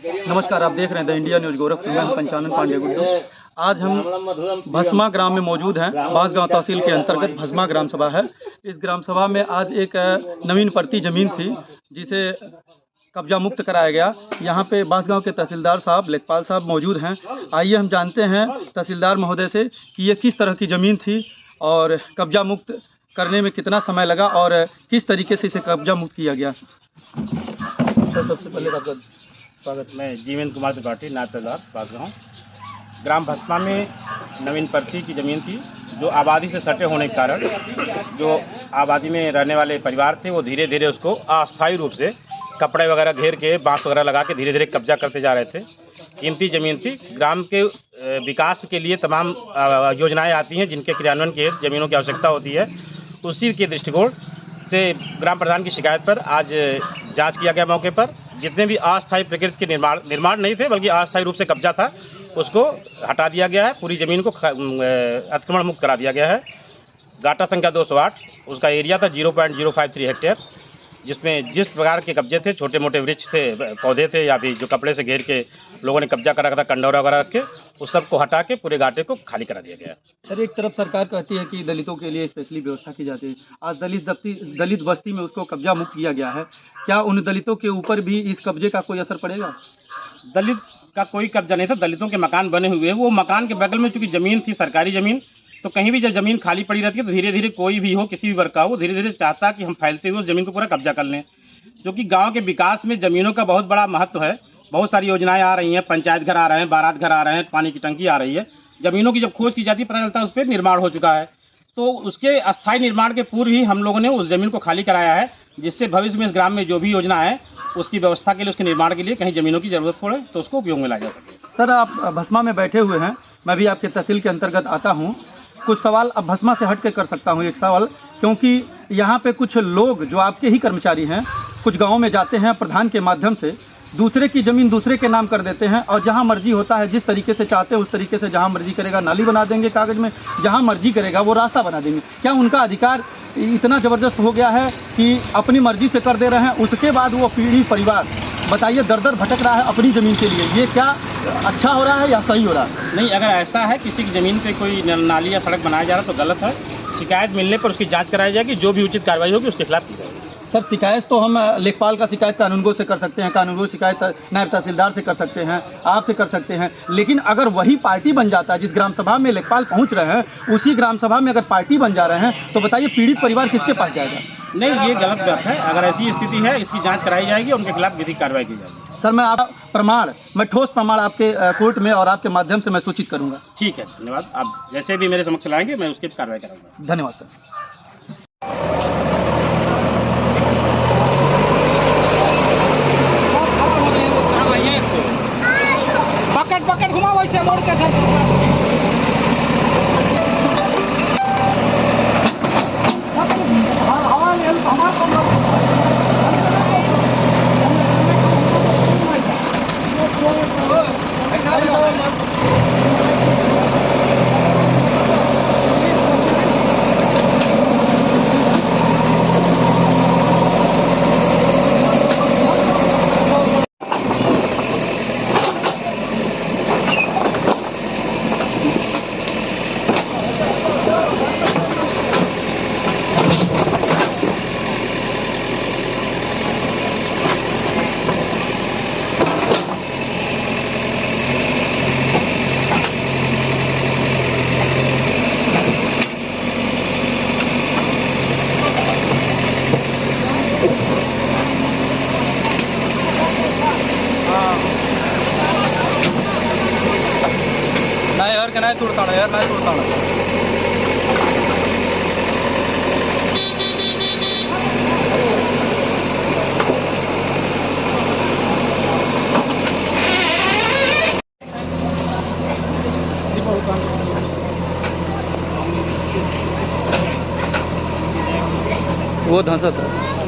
नमस्कार, आप देख रहे हैं द इंडिया न्यूज़ गोरखपुर में पंचानन पांडे गुड्डू। आज हम भस्मा ग्राम में मौजूद हैं। बांसगांव तहसील के अंतर्गत भस्मा ग्राम सभा है। इस ग्राम सभा में आज एक नवीन परती ज़मीन थी जिसे कब्जा मुक्त कराया गया। यहाँ पे बांसगांव के तहसीलदार साहब लेखपाल साहब मौजूद हैं। आइए हम जानते हैं तहसीलदार महोदय से कि ये किस तरह की ज़मीन थी और कब्जा मुक्त करने में कितना समय लगा और किस तरीके से इसे कब्जा मुक्त किया गया। सबसे पहले आपका स्वागत। मैं जीवेंद्र कुमार त्रिपाठी, नायब तहसीलदार बांसगांव। ग्राम भस्मा में नवीन परती की ज़मीन थी जो आबादी से सटे होने के कारण जो आबादी में रहने वाले परिवार थे वो धीरे धीरे उसको अस्थायी रूप से कपड़े वगैरह घेर के बांस वगैरह लगा के धीरे धीरे कब्जा करते जा रहे थे। कीमती ज़मीन थी। ग्राम के विकास के लिए तमाम योजनाएं आती हैं जिनके क्रियान्वयन के ज़मीनों की आवश्यकता होती है। उसी के दृष्टिकोण से ग्राम प्रधान की शिकायत पर आज जांच किया गया। मौके पर जितने भी अस्थायी प्रकृति के निर्माण नहीं थे बल्कि अस्थायी रूप से कब्जा था उसको हटा दिया गया है। पूरी ज़मीन को अतिक्रमण मुक्त करा दिया गया है। गाटा संख्या 208, उसका एरिया था 0.053 हेक्टेयर, जिसमें जिस प्रकार के कब्जे थे, छोटे मोटे वृक्ष थे, पौधे थे या भी जो कपड़े से घेर के लोगों ने कब्जा कर रखा था, कंडौरा वगैरह रख के उस सब को हटा के पूरे घाटे को खाली करा दिया गया। सर, एक तरफ सरकार कहती है कि दलितों के लिए स्पेशली व्यवस्था की जाती है। आज दलित बस्ती में उसको कब्जा मुक्त किया गया है। क्या उन दलितों के ऊपर भी इस कब्जे का कोई असर पड़ेगा? दलित का कोई कब्जा नहीं था। दलितों के मकान बने हुए, वो मकान के बगल में चूंकि ज़मीन थी, सरकारी ज़मीन, तो कहीं भी जब ज़मीन खाली पड़ी रहती है तो धीरे धीरे कोई भी हो, किसी भी वर्ग का हो, धीरे धीरे चाहता कि हम फैलते हुए उस ज़मीन को पूरा कब्जा कर लें। जो कि गांव के विकास में ज़मीनों का बहुत बड़ा महत्व है। बहुत सारी योजनाएं आ रही हैं, पंचायत घर आ रहे हैं, बारात घर आ रहे हैं, पानी की टंकी आ रही है। ज़मीनों की जब खोज की जाती है पता चलता है उस पर निर्माण हो चुका है। तो उसके अस्थायी निर्माण के पूर्व ही हम लोगों ने उस ज़मीन को खाली कराया है, जिससे भविष्य में इस ग्राम में जो भी योजना है उसकी व्यवस्था के लिए, उसके निर्माण के लिए कहीं ज़मीनों की ज़रूरत पड़े तो उसको उपयोग में लाया जा सके। सर, आप भस्मा में बैठे हुए हैं, मैं भी आपके तहसील के अंतर्गत आता हूँ। कुछ सवाल अब भस्मा से हट के कर सकता हूँ। एक सवाल, क्योंकि यहाँ पे कुछ लोग जो आपके ही कर्मचारी हैं कुछ गाँव में जाते हैं, प्रधान के माध्यम से दूसरे की ज़मीन दूसरे के नाम कर देते हैं और जहाँ मर्जी होता है, जिस तरीके से चाहते हैं उस तरीके से जहाँ मर्जी करेगा नाली बना देंगे कागज़ में, जहाँ मर्जी करेगा वो रास्ता बना देंगे। क्या उनका अधिकार इतना ज़बरदस्त हो गया है कि अपनी मर्जी से कर दे रहे हैं? उसके बाद वो पीढ़ी परिवार बताइए दर दर भटक रहा है अपनी ज़मीन के लिए। ये क्या अच्छा हो रहा है या सही हो रहा है? नहीं, अगर ऐसा है किसी की ज़मीन पे कोई नाली या सड़क बनाया जा रहा है तो गलत है। शिकायत मिलने पर उसकी जाँच कराई जाएगी, जो भी उचित कार्रवाई होगी उसके खिलाफ की जाएगी। सर, शिकायत तो हम लेखपाल का शिकायत कानूनगो से कर सकते हैं, कानूनगो शिकायत नायब तहसीलदार से कर सकते हैं, आपसे कर सकते हैं। लेकिन अगर वही पार्टी बन जाता है, जिस ग्राम सभा में लेखपाल पहुंच रहे हैं उसी ग्राम सभा में अगर पार्टी बन जा रहे हैं तो बताइए पीड़ित परिवार किसके पास जाएगा? नहीं, ये गलत बात है। अगर ऐसी स्थिति है इसकी जाँच कराई जाएगी, उनके खिलाफ विधिक कार्रवाई की जाएगी। सर, मैं ठोस प्रमाण आपके कोर्ट में और आपके माध्यम से मैं सूचित करूँगा। ठीक है, धन्यवाद। आप जैसे भी मेरे समक्ष लाएंगे मैं उसकी कार्रवाई कराऊंगा। धन्यवाद सर। पकड़ घुमाओ वैसे मोड़ के नहीं तोड़ता यार, नहीं तोड़ता। वो धंसत है।